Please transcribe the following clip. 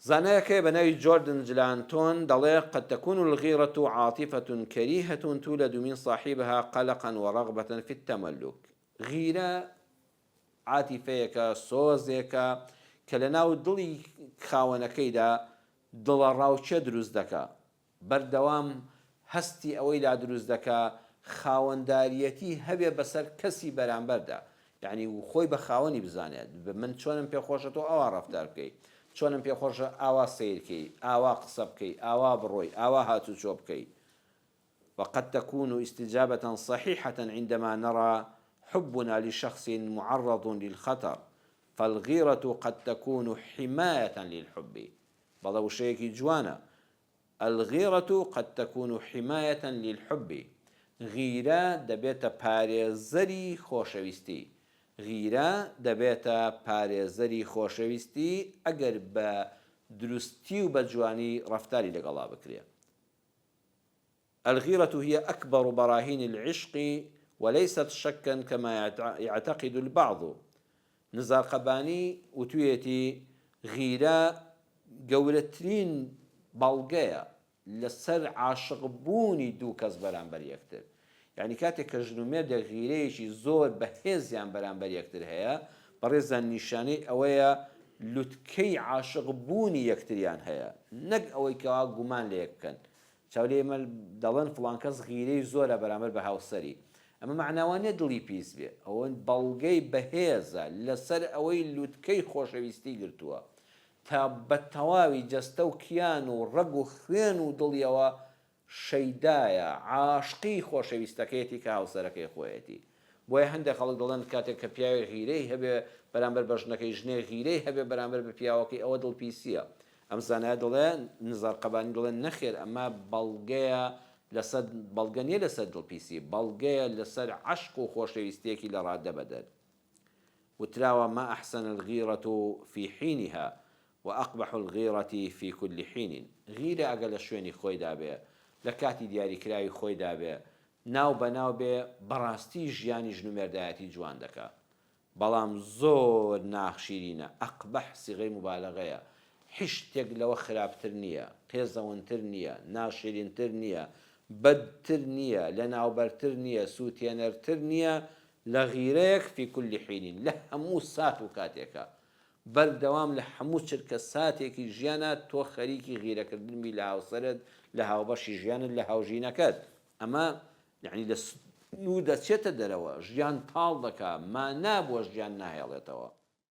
زانایەکەی بە ناوی جۆردن جلانتۆن دەڵێ قد تكون الغيرة عاطفة كريهة تولد من صاحبها قلقا ورغبة في التملك. غيرة عاتیفەیەکە سۆزێکە کە لە ناو دڵی خاوەنەکەیدا دڵە ڕاوچە دروست دەکا، بەردەوام هەستی ئەوەی لا دروست دەکا خاوەنداریەتی هەبێ بەسەر کەسی بەرامبەردا، یعنی خۆی بە خاوەنی بزانێت من چۆنم پێخۆشە تۆ ئاوا ڕەفتار بکەی، چۆنم پێخۆشە ئاوا سیرکەی، ئاوا قسە بکەی، ئاوا بڕۆی، ئاوا هاتوچۆ بکەی. وقد تكون استجابة صحيحة عندما نرى حبنا لشخص معرض للخطر، فالغيرة قد تكون حماية للحب. بەڵێ وشەیەکی جوانە. الغيرة قد تكون حماية للحب. غیرە دەبێتە پارێزەری خۆشەویستی. غیرە دەبێتە پارێزەری خۆشەویستی ئەگەر بە دروستی و بە جوانی ڕەفتاری لەگەڵا بکرێت. الغيرة هي أكبر براهين العشق وليست شكا كما يعتقد البعض. نزار قباني وتويتي غيرة قولترين بلغية لسر عاشق بوني دو كز برانبر يكتر، يعني كاتك كجنومير دا غيريشي زور بهزيان برانبر يكتر هيا بريزا النشاني اويا لوتكي عاشق بوني يكتريان هيا نق اوي كوا قمان ليكن چاولي مال دڵن فلان کەس غیرەی زۆرە بەرامبەر بە هاوسەری، ئەمە معناوانێ دڵی پیس بێ، ئەوە بەڵگەی بەهێزە لەسەر ئەوەی لوتکەی خۆشەویستی گرتووە تا بە تەواوی جەستە و کیان و ڕەگ و خوێن و دڵیەوە شەیدایە عاشقی خۆشەویستەکەیەتی کە هاوسەرەکەی خۆیەتی. بۆیە هەندێک خەڵک دەڵێن کاتێک کە پیاوی غیرەی هەبێ بەرامبەر بە ژنەکەی، ژنێ غیرەی هەبێ بەرامبەر بە پیاوەکەی، ئەوە دڵپیسیە. ئەم زانایە دەڵێ نزار قەبانی دەڵێن نەخێر، ئەمە بەڵگەیە لەسەر بەڵگە نیە لەسەر دڵپیسی، بەڵگەیە لەسەر عەشق و خۆشەویستیەکی لە ڕادە بەدەر. وتراوە ما أحسن الغيرة في حينها وأقبح الغيرة في كل حين. غیرە ئەگە لە شوێنی خۆیدا بێ، لە کاتی دیاریکراوی خۆیدا بێ، ناو بەناو بێ، بەڕاستی ژیانی ژنومێردایەتی جوان دەکا، بەڵام زۆر ناخشیرینە. ئەقبەح سیغەی مبالەغەیە، هیچ شتێک لەوە خراپتر نییە، قێزەوەنتر نییە، ناشرینتر نییە، بەدتر نییە، لە ناوبەرتر نییە، سووتێنەرتر نییە لە غیرەیەک فی کولی حینین، لە هەموو سات و کاتێکە، بەردەوام لە هەموو چرکە ساتێکی ژیانە تۆ خەریکی غیرەکردنبی لە هاوسەرت، لە هاوبەشی ژیانت، لە هاوژینەکەت. ئەمە یعنی لە سنوو دەچێتە دەرەوە، ژیان تاڵ دەکا، مانا بۆ ژیان ناهێڵێتەوە.